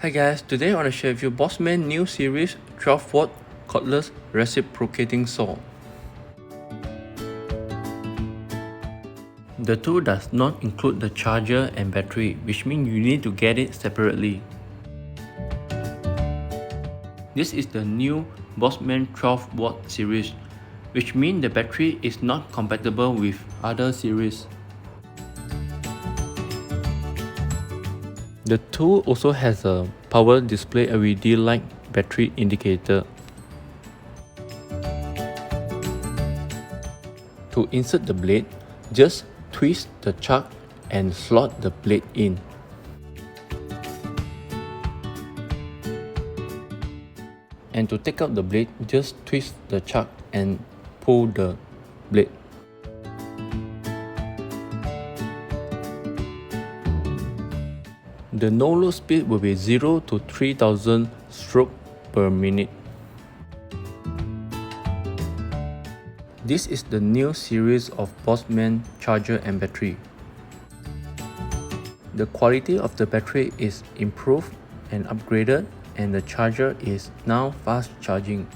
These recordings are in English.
Hi guys, today I want to share with you Bossman new series 12-watt cordless reciprocating saw. The tool does not include the charger and battery, which means you need to get it separately. This is the new Bossman 12-watt series, which means the battery is not compatible with other series. The tool also has a power display LED light battery indicator. To insert the blade, just twist the chuck and slot the blade in. And to take out the blade, just twist the chuck and pull the blade. The no-load speed will be 0 to 3000 strokes per minute. This is the new series of Bossman charger and battery. The quality of the battery is improved and upgraded, and the charger is now fast charging.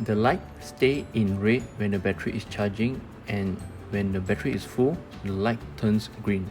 The light stays in red when the battery is charging, and when the battery is full, the light turns green.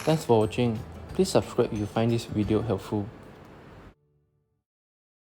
Thanks for watching. Please subscribe if you find this video helpful.